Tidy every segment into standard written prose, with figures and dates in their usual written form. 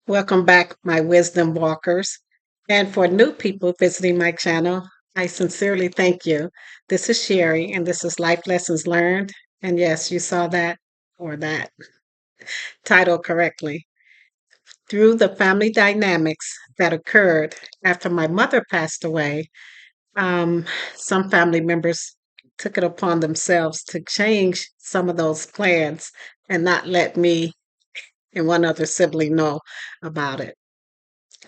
Welcome back, my wisdom walkers. And for new people visiting my channel, I sincerely thank you. This is Sherry, and this is Life Lessons Learned. And yes, you saw that or that title correctly. Through the family dynamics that occurred after my mother passed away, um, some family members took it upon themselves to change some of those plans and not let me and one other sibling know about it.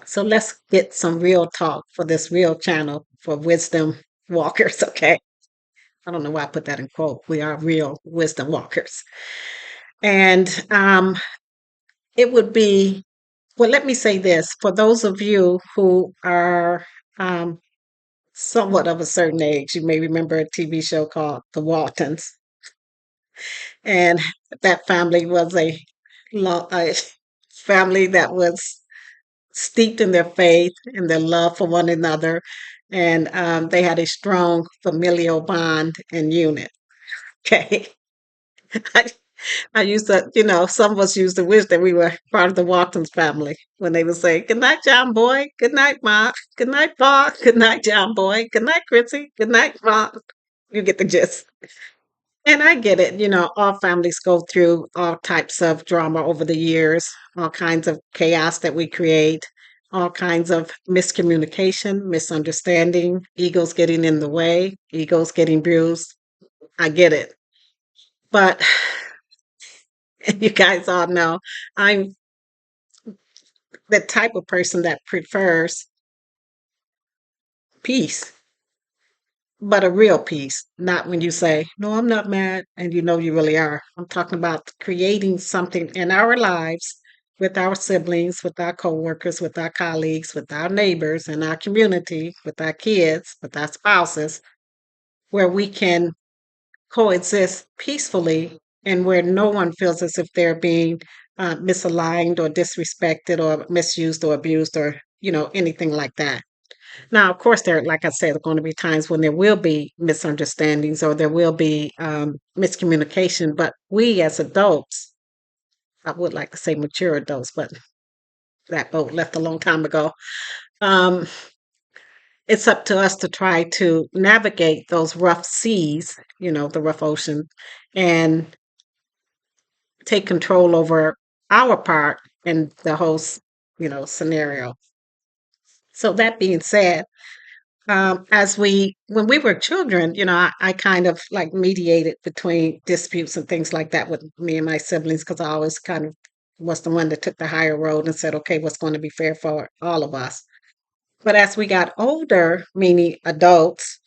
So let's get some real talk for this real channel for wisdom walkers, okay? I don't know why I put that in quote. We are real wisdom walkers. And it would be, well, let me say this for those of you who are um, somewhat of a certain age, you may remember a TV show called The Waltons. And that family was a family that was steeped in their faith and their love for one another. And they had a strong familial bond and unit. Okay. I, I used to, some of us used to wish that we were part of the Waltons family when they would say, "Good night, John Boy. Good night, Ma. Good night, Pa. Good night, John Boy. Good night, Chrissy. Good night, Ma." You get the gist. And I get it. All families go through all types of drama over the years, all kinds of chaos that we create, all kinds of miscommunication, misunderstanding, egos getting in the way, egos getting bruised. I get it. But you guys all know I'm the type of person that prefers peace, but a real peace, not when you say, "No, I'm not mad," and you know you really are. I'm talking about creating something in our lives with our siblings, with our coworkers, with our colleagues, with our neighbors, in our community, with our kids, with our spouses, where we can coexist peacefully and where no one feels as if they're being misaligned or disrespected or misused or abused or, anything like that. Now, of course, like I said, there are going to be times when there will be misunderstandings or there will be miscommunication. But we as adults, I would like to say mature adults, but that boat left a long time ago. Um, it's up to us to try to navigate those rough seas, the rough ocean, and take control over our part in the whole, scenario. So that being said, when we were children, I kind of like mediated between disputes and things like that with me and my siblings because I always kind of was the one that took the higher road and said, okay, what's going to be fair for all of us. But as we got older, meaning adults,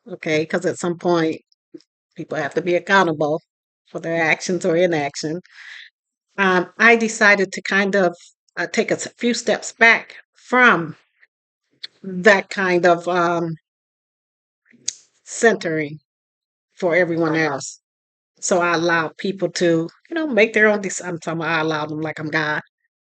okay, because at some point people have to be accountable for their actions or inaction, I decided to kind of take a few steps back from that kind of centering for everyone else. So I allow people to, make their own. I'm talking about I allow them like I'm God.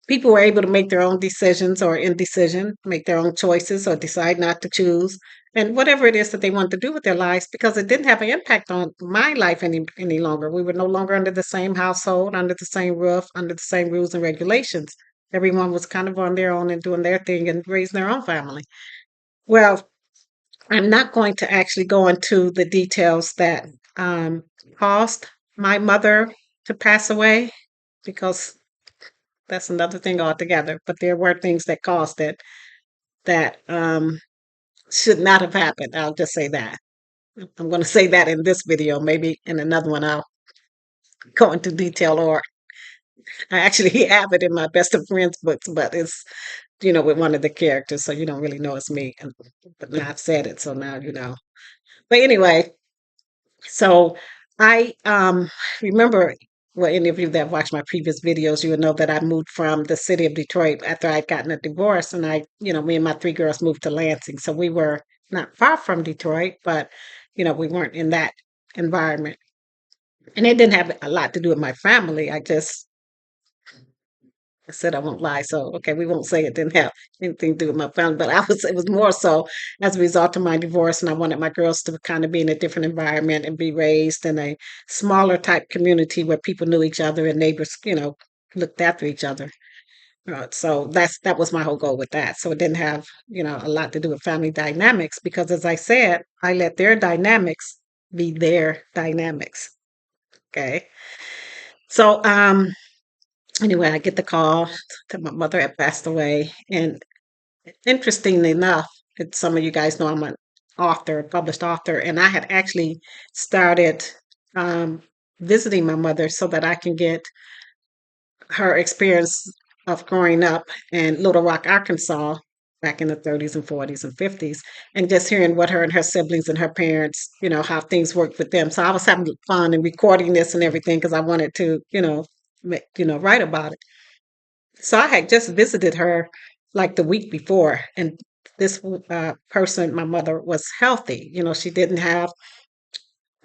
People were able to make their own decisions or indecision, make their own choices or decide not to choose, and whatever it is that they want to do with their lives, because it didn't have an impact on my life any longer. We were no longer under the same household, under the same roof, under the same rules and regulations. Everyone was kind of on their own and doing their thing and raising their own family. Well, I'm not going to actually go into the details that um, caused my mother to pass away because that's another thing altogether. But there were things that caused it that should not have happened. I'll just say that. I'm going to say that in this video. Maybe in another one, I'll go into detail, or I actually have it in my best of friends books, but it's, with one of the characters. So you don't really know it's me. But now I've said it. So now you know. But anyway, so I remember, well, any of you that watched my previous videos, you would know that I moved from the city of Detroit after I'd gotten a divorce, and me and my three girls moved to Lansing. So we were not far from Detroit, but we weren't in that environment. And it didn't have a lot to do with my family. I said I won't lie, so okay, we won't say it didn't have anything to do with my family, but it was more so as a result of my divorce, and I wanted my girls to kind of be in a different environment and be raised in a smaller type community where people knew each other and neighbors, looked after each other. So that was my whole goal with that. So it didn't have, a lot to do with family dynamics because as I said, I let their dynamics be their dynamics. Okay. So anyway, I get the call that my mother had passed away. And interestingly enough, some of you guys know I'm an author, published author, and I had actually started um visiting my mother so that I can get her experience of growing up in Little Rock, Arkansas, back in the 30s and 40s and 50s, and just hearing what her and her siblings and her parents, how things worked with them. So I was having fun and recording this and everything because I wanted to, write about it. So I had just visited her like the week before, and this person, my mother, was healthy. She didn't have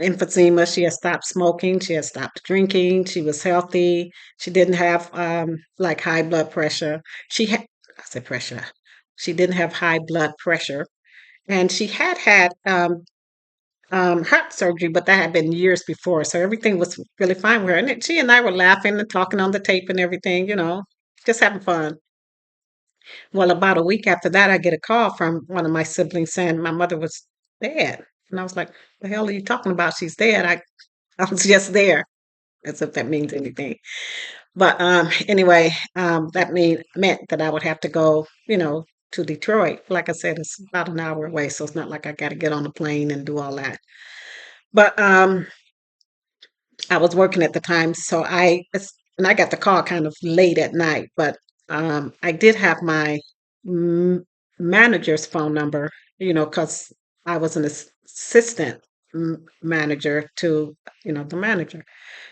emphysema. She had stopped smoking. She had stopped drinking. She was healthy. She didn't have like high blood pressure. I said pressure. She didn't have high blood pressure. And she had had heart surgery, but that had been years before. So everything was really fine with her. And she and I were laughing and talking on the tape and everything, just having fun. Well, about a week after that, I get a call from one of my siblings saying my mother was dead. And I was like, the hell are you talking about? She's dead. I was just there, as if that means anything. But anyway, that meant that I would have to go, to Detroit. Like I said, it's about an hour away, so it's not like I got to get on a plane and do all that. But I was working at the time, so and I got the call kind of late at night, but I did have my m- manager's phone number, because I was an assistant manager to, the manager.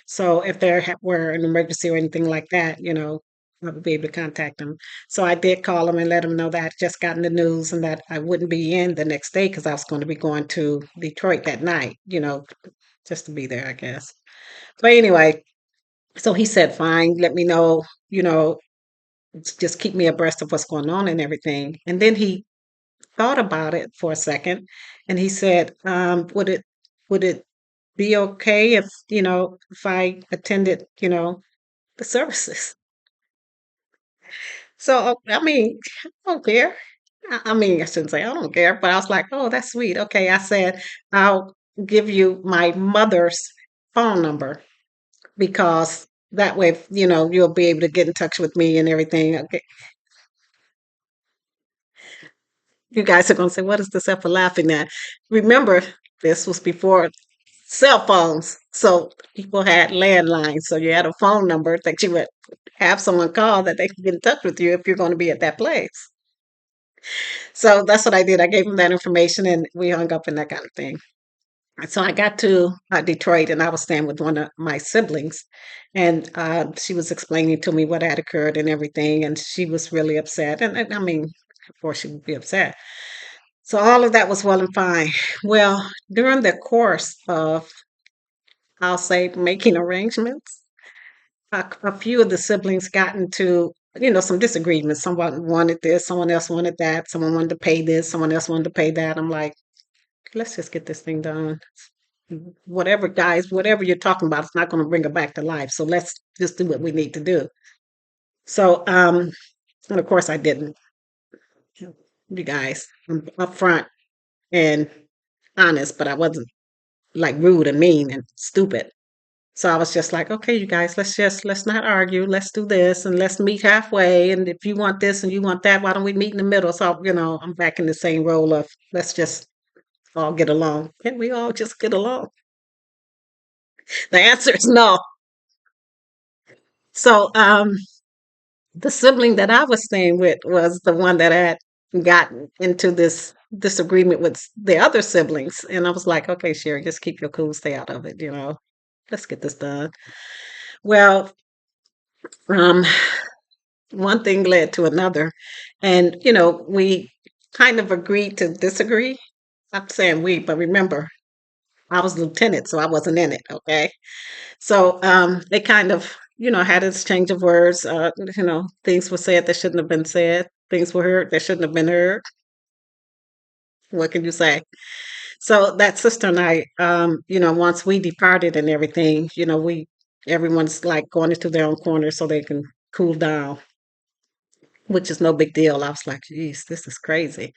So if there were an emergency or anything like that, I would be able to contact them. So I did call them and let them know that I would just gotten the news and that I wouldn't be in the next day because I was going to be going to Detroit that night, just to be there, I guess. But anyway, so he said, fine, let me know, just keep me abreast of what's going on and everything. And then he thought about it for a second and he said, would it be okay if I attended, the services? So I mean, I don't care. I mean, I shouldn't say I don't care, but I was like, oh, that's sweet. Okay. I said, I'll give you my mother's phone number because that way, you'll be able to get in touch with me and everything. Okay. You guys are going to say, what is this ever laughing at? Remember, this was before cell phones. So people had landlines. So you had a phone number that you would have someone call that they could get in touch with you if you're going to be at that place. So that's what I did. I gave him that information and we hung up and that kind of thing. So I got to Detroit and I was staying with one of my siblings. And she was explaining to me what had occurred and everything. And she was really upset. And I mean, of course, she would be upset. So all of that was well and fine. Well, during the course of, I'll say, making arrangements, a few of the siblings got into, some disagreements. Someone wanted this, someone else wanted that, someone wanted to pay this, someone else wanted to pay that. I'm like, let's just get this thing done. Whatever, guys, whatever you're talking about, it's not going to bring her back to life. So let's just do what we need to do. So, and of course, I didn't. You guys, I'm upfront and honest, but I wasn't like rude and mean and stupid. So I was just like, okay, you guys, let's not argue. Let's do this and let's meet halfway. And if you want this and you want that, why don't we meet in the middle? So, I'm back in the same role of let's just all get along. Can we all just get along? The answer is no. So, the sibling that I was staying with was the one that had gotten into this disagreement with the other siblings. And I was like, okay, Sherry, just keep your cool, stay out of it, let's get this done. Well, um, one thing led to another. And, we kind of agreed to disagree. I'm saying we, but remember, I was lieutenant, so I wasn't in it. Okay. So they kind of, had this exchange of words. Things were said that shouldn't have been said. Things were heard that shouldn't have been heard. What can you say? So that sister and I, once we departed and everything, we everyone's like going into their own corner so they can cool down, which is no big deal. I was like, geez, this is crazy.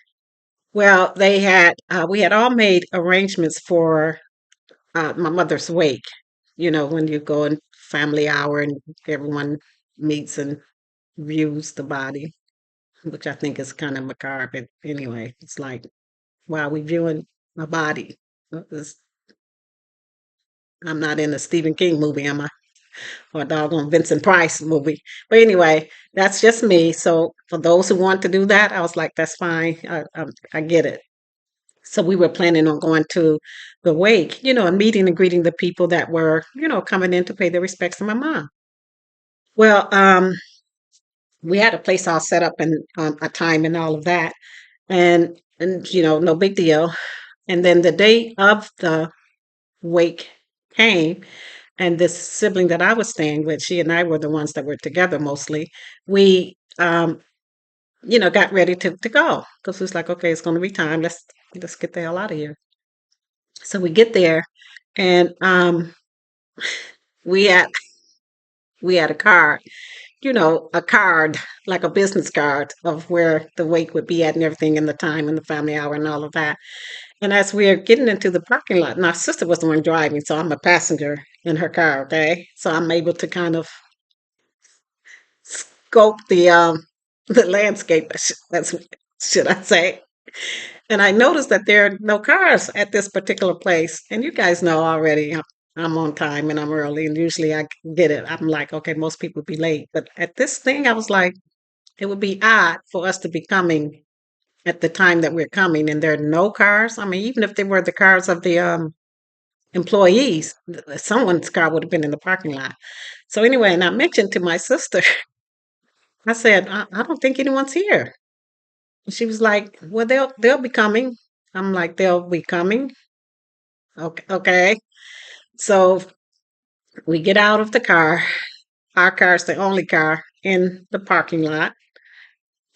Well, we had all made arrangements for my mother's wake. You know, when you go in family hour and everyone meets and views the body, which I think is kind of macabre. But anyway, it's like, wow, we viewing a body. It's- I'm not in a Stephen King movie, am I? Or a doggone Vincent Price movie. But anyway, that's just me. So for those who want to do that, I was like, that's fine. I get it. So we were planning on going to the wake, and meeting and greeting the people that were, coming in to pay their respects to my mom. Well, we had a place all set up and a time and all of that, and no big deal. And then the day of the wake came, and this sibling that I was staying with, she and I were the ones that were together mostly. We, got ready to go because it was like, okay, it's going to be time. Let's get the hell out of here. So we get there, and we had we had a card like a business card of where the wake would be at and everything, and the time and the family hour and all of that. And as we are getting into the parking lot, and our sister was the one driving, so I'm a passenger in her car. Okay, so I'm able to kind of scope the landscape. That's should I say? And I noticed that there are no cars at this particular place. And you guys know already, I'm on time and I'm early, and usually I get it. I'm like, okay, most people would be late, but at this thing, I was like, it would be odd for us to be coming at the time that we're coming, and there are no cars. I mean, even if they were the cars of the employees, someone's car would have been in the parking lot. So anyway, and I mentioned to my sister, I said, I don't think anyone's here. And she was like, well, they'll be coming. I'm like, they'll be coming. Okay, okay. So we get out of the car. Our car's the only car in the parking lot.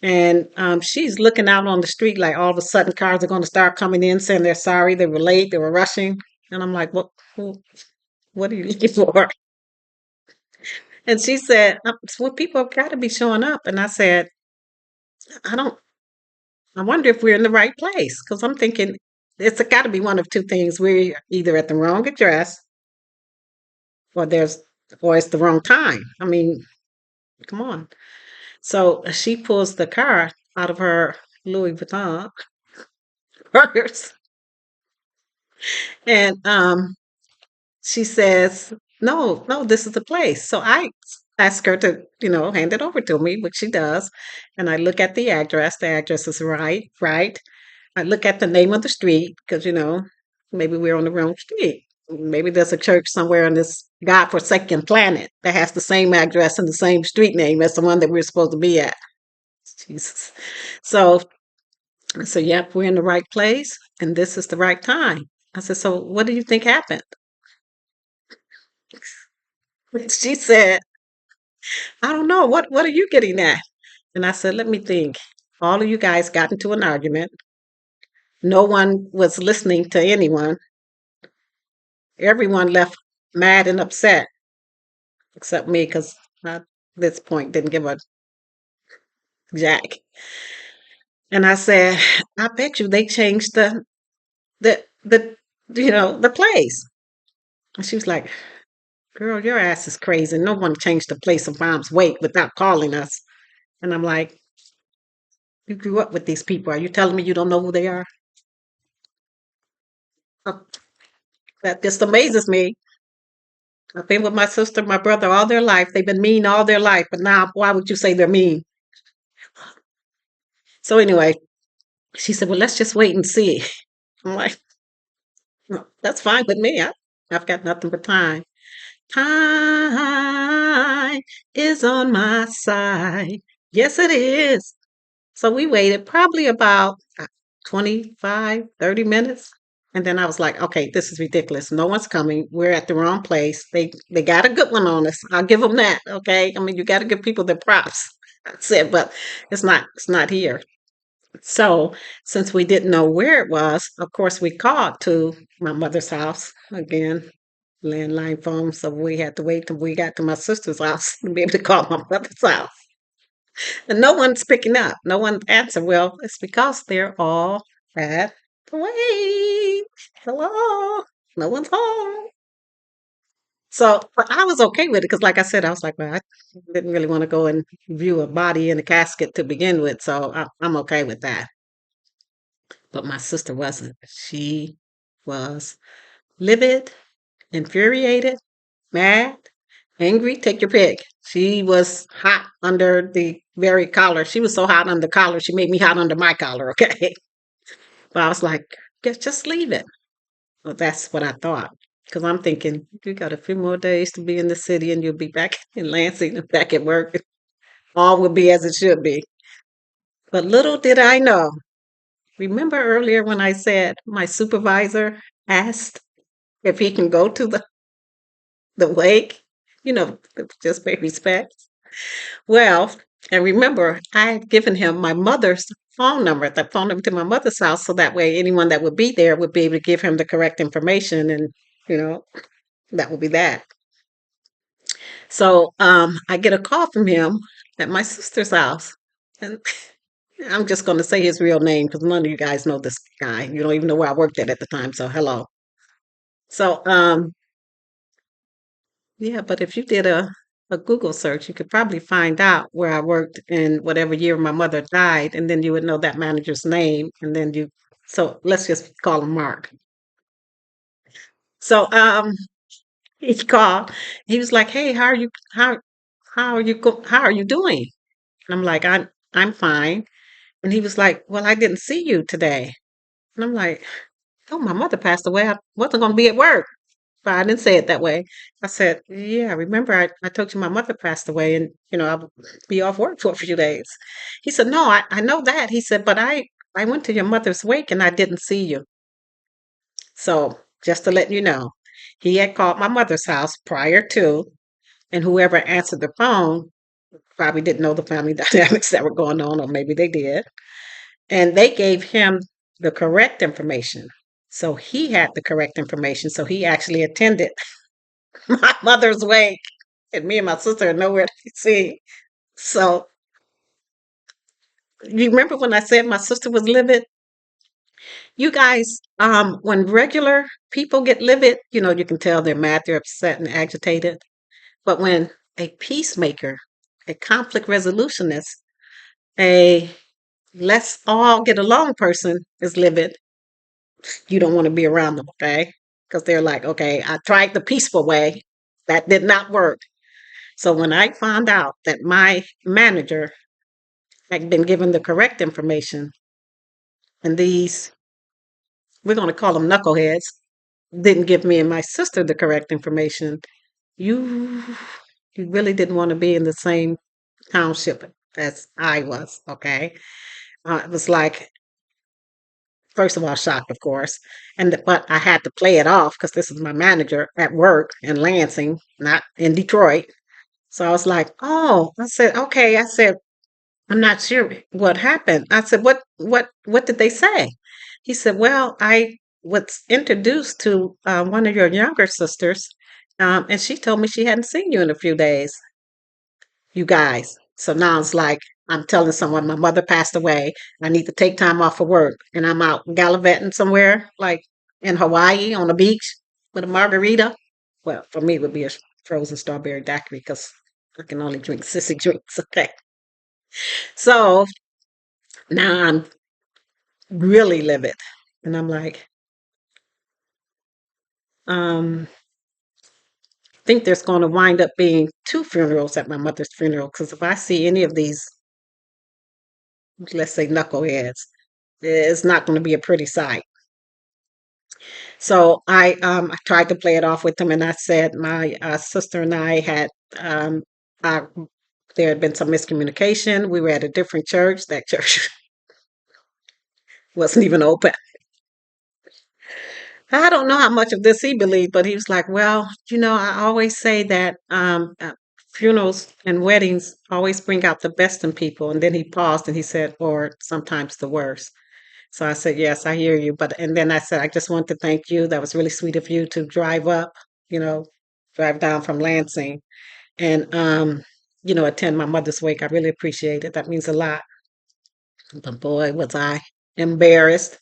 And she's looking out on the street like all of a sudden cars are going to start coming in saying they're sorry, they were late, they were rushing. And I'm like, what are you looking for? And she said, well, people have got to be showing up. And I said, I don't, I wonder if we're in the right place. Because I'm thinking it's got to be one of two things. We're either at the wrong address or it's the wrong time. I mean, come on. So she pulls the card out of her Louis Vuitton purse, and she says, "No, no, this is the place." So I ask her to, hand it over to me, which she does, and I look at the address. The address is right, right. I look at the name of the street because maybe we're on the wrong street. Maybe there's a church somewhere on this godforsaken planet that has the same address and the same street name as the one that we're supposed to be at. Jesus. So so yep, we're in the right place and this is the right time. I said, so what do you think happened? She said, I don't know. What are you getting at? And I said, let me think. All of you guys got into an argument. No one was listening to anyone. Everyone left mad and upset, except me, because at this point didn't give a jack. And I said, I bet you they changed the the place. And she was like, girl, your ass is crazy. No one changed the place of mom's wake without calling us. And I'm like, you grew up with these people. Are you telling me you don't know who they are? Uh, That just amazes me. I've been with my sister, my brother all their life. They've been mean all their life, but now why would you say they're mean? So anyway, she said, well, let's just wait and see. I'm like, "No, that's fine with me. I've got nothing but time. Time is on my side. Yes, it is. So we waited probably about 25, 30 minutes. And then I was like, okay, this is ridiculous. No one's coming. We're at the wrong place. They got a good one on us. I'll give them that. Okay. I mean, you got to give people their props. I said, but it's not here. So since we didn't know where it was, of course we called to my mother's house again. landline phone, so we had to wait till we got to my sister's house to be able to call my mother's house. And no one's picking up. No one answered. Well, it's because they're all at the wake. Hello. No one's home. So, but I was okay with it because, like I said, I was like, well, I didn't really want to go and view a body in a casket to begin with. So I'm okay with that. But my sister wasn't. She was livid, infuriated, mad, angry, take your pick. She was hot under the very collar. She was so hot under the collar, she made me hot under my collar, okay? But I was like, just leave it. Well, that's what I thought. Because I'm thinking, you got a few more days to be in the city and you'll be back in Lansing and back at work. All will be as it should be. But little did I know. Remember earlier when I said my supervisor asked if he can go to the wake? Just pay respect. Well, and remember, I had given him my mother's phone number, the phone number to my mother's house, so that way anyone that would be there would be able to give him the correct information, and you know that would be that. So I get a call from him at my sister's house, and I'm just going to say his real name because none of you guys know this guy. You don't even know where I worked at the time. So hello. So yeah, but if you did a Google search, you could probably find out where I worked in whatever year my mother died, and then you would know that manager's name, and then you. So let's just call him Mark. So he called. He was like, "Hey, how are you doing?" And I'm like, I'm fine. And he was like, "Well, I didn't see you today." And I'm like, "Oh, my mother passed away. I wasn't going to be at work." But I didn't say it that way. I said, yeah, remember I told you my mother passed away and, I'll be off work for a few days. He said, no, I know that. He said, but I went to your mother's wake and I didn't see you. So just to let you know, he had called my mother's house prior to, and whoever answered the phone probably didn't know the family dynamics that were going on, or maybe they did. And they gave him the correct information. So he had the correct information. So he actually attended my mother's wake, and me and my sister are nowhere to see. So you remember when I said my sister was livid? You guys, when regular people get livid, you can tell they're mad, they're upset and agitated. But when a peacemaker, a conflict resolutionist, a let's all get along person is livid, you don't want to be around them, okay? Because they're like, okay, I tried the peaceful way. That did not work. So when I found out that my manager had been given the correct information, and these, we're going to call them knuckleheads, didn't give me and my sister the correct information, you you really didn't want to be in the same township as I was, okay? It was like, first of all, shocked, of course, but I had to play it off because this is my manager at work in Lansing, not in Detroit. So I was like, oh, I said, okay. I said, I'm not sure what happened. I said, what did they say? He said, well, I was introduced to one of your younger sisters, and she told me she hadn't seen you in a few days, you guys. So now it's like I'm telling someone my mother passed away. I need to take time off of work, and I'm out gallivanting somewhere, like in Hawaii on a beach with a margarita. Well, for me, it would be a frozen strawberry daiquiri because I can only drink sissy drinks. Okay. So now I'm really livid. And I'm like, I think there's going to wind up being two funerals at my mother's funeral because if I see any of these, let's say knuckleheads, it's not going to be a pretty sight. So I tried to play it off with them, and I said my sister and I had uh, there had been some miscommunication. We were at a different church. That church wasn't even open. I don't know how much of this he believed, but he was like, "Well, I always say that funerals and weddings always bring out the best in people." And then he paused and he said, "Or sometimes the worst." So I said, "Yes, I hear you." And then I said, "I just want to thank you. That was really sweet of you to drive up." you know, drive down from Lansing and, attend my mother's wake. I really appreciate it. That means a lot. But boy, was I embarrassed,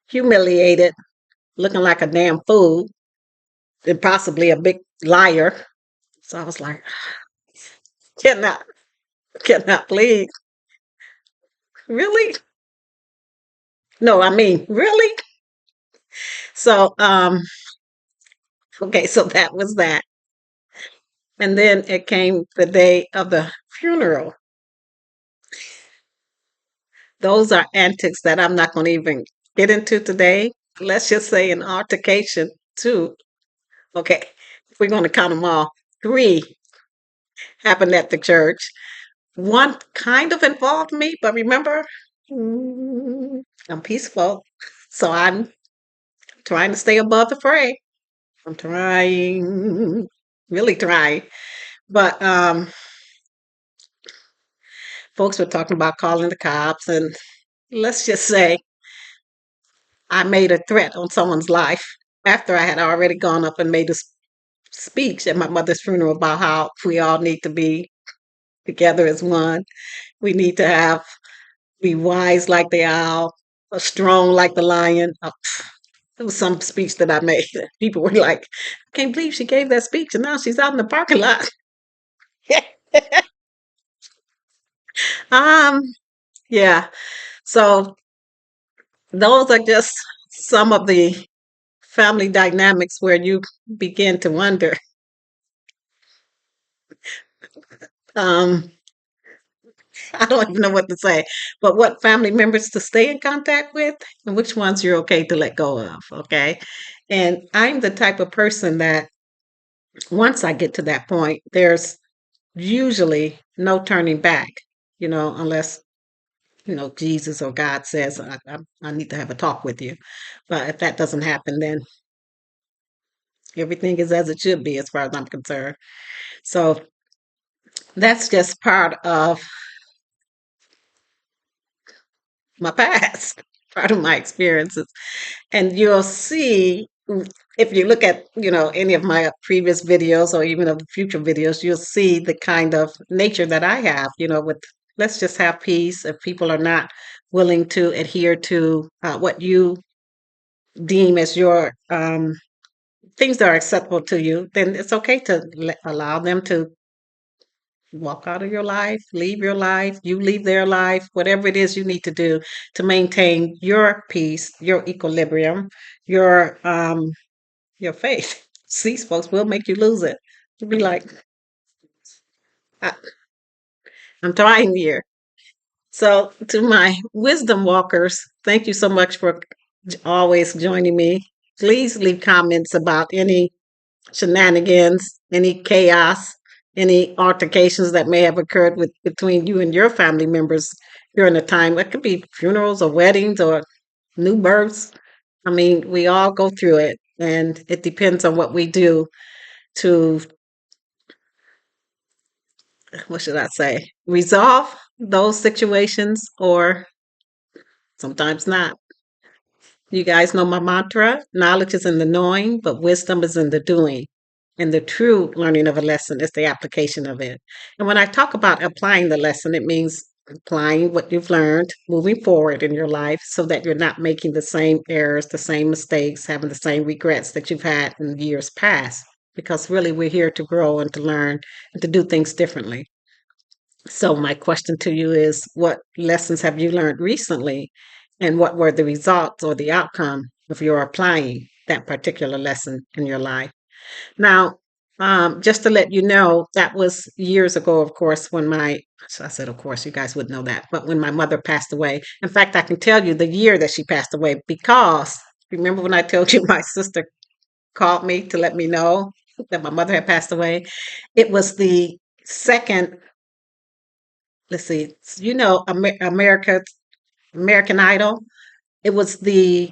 humiliated, looking like a damn fool, and possibly a big liar. So I was like, cannot, cannot believe. Really? No, I mean, really? So, okay, so that was that. And then it came the day of the funeral. Those are antics that I'm not going to even get into today. Let's just say an altercation, two. Okay, if we're going to count them all, three happened at the church. One kind of involved me, but remember, I'm peaceful. So I'm trying to stay above the fray. I'm trying, really trying. But folks were talking about calling the cops, and let's just say I made a threat on someone's life after I had already gone up and made a speech at my mother's funeral about how we all need to be together as one. We need to be wise like the owl, strong like the lion. It was some speech that I made. People were like, I can't believe she gave that speech and now she's out in the parking lot. um, yeah. So those are just some of the family dynamics where you begin to wonder, um, I don't even know what to say, but what family members to stay in contact with and which ones you're okay to let go of. Okay. And I'm the type of person that once I get to that point, there's usually no turning back, unless, Jesus or God says, I need to have a talk with you. But if that doesn't happen, then everything is as it should be as far as I'm concerned. So that's just part of my past, part of my experiences. And you'll see if you look at, any of my previous videos or even of the future videos, you'll see the kind of nature that I have, with let's just have peace. If people are not willing to adhere to what you deem as your things that are acceptable to you, then it's okay to allow them to walk out of your life, leave your life, you leave their life, whatever it is you need to do to maintain your peace, your equilibrium, your faith. These folks will make you lose it. You'll be like, I, I'm trying here. So, to my wisdom walkers, thank you so much for always joining me. Please leave comments about any shenanigans, any chaos, any altercations that may have occurred between you and your family members during a time. It could be funerals or weddings or new births. I mean, we all go through it, and it depends on what we do to, what should I say, resolve those situations or sometimes not. You guys know my mantra knowledge is in the knowing, but wisdom is in the doing. And the true learning of a lesson is the application of it. And when I talk about applying the lesson, it means applying what you've learned, moving forward in your life so that you're not making the same errors, the same mistakes, having the same regrets that you've had in years past. Because really, we're here to grow and to learn and to do things differently. So, my question to you is what lessons have you learned recently, and what were the results or the outcome of your applying that particular lesson in your life? Now, just to let you know, that was years ago, of course, when so I said, of course, you guys would know that, but when my mother passed away. In fact, I can tell you the year that she passed away because remember when I told you my sister called me to let me know that my mother had passed away? It was the second, let's see, American Idol. It was the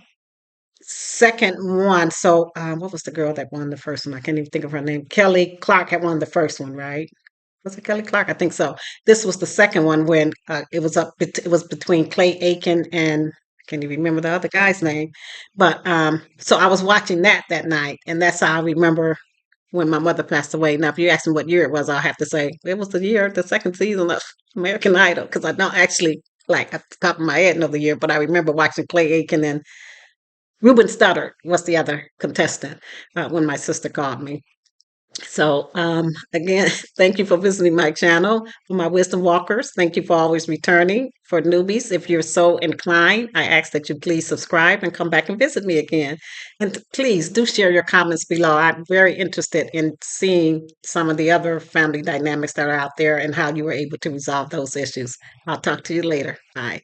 second one. So, what was the girl that won the first one? I can't even think of her name. Kelly Clark had won the first one, right? Was it Kelly Clark? I think so. This was the second one when it was between Clay Aiken and Can't even remember the other guy's name. But so I was watching that night, and that's how I remember when my mother passed away. Now, if you ask me what year it was, I'll have to say it was the year, the second season of American Idol, because I don't actually, like, at the top of my head know the year, but I remember watching Clay Aiken and Ruben Studdard was the other contestant when my sister called me. So, again, thank you for visiting my channel. For my wisdom walkers, thank you for always returning. For newbies, if you're so inclined, I ask that you please subscribe and come back and visit me again. And please do share your comments below. I'm very interested in seeing some of the other family dynamics that are out there and how you were able to resolve those issues. I'll talk to you later. Bye.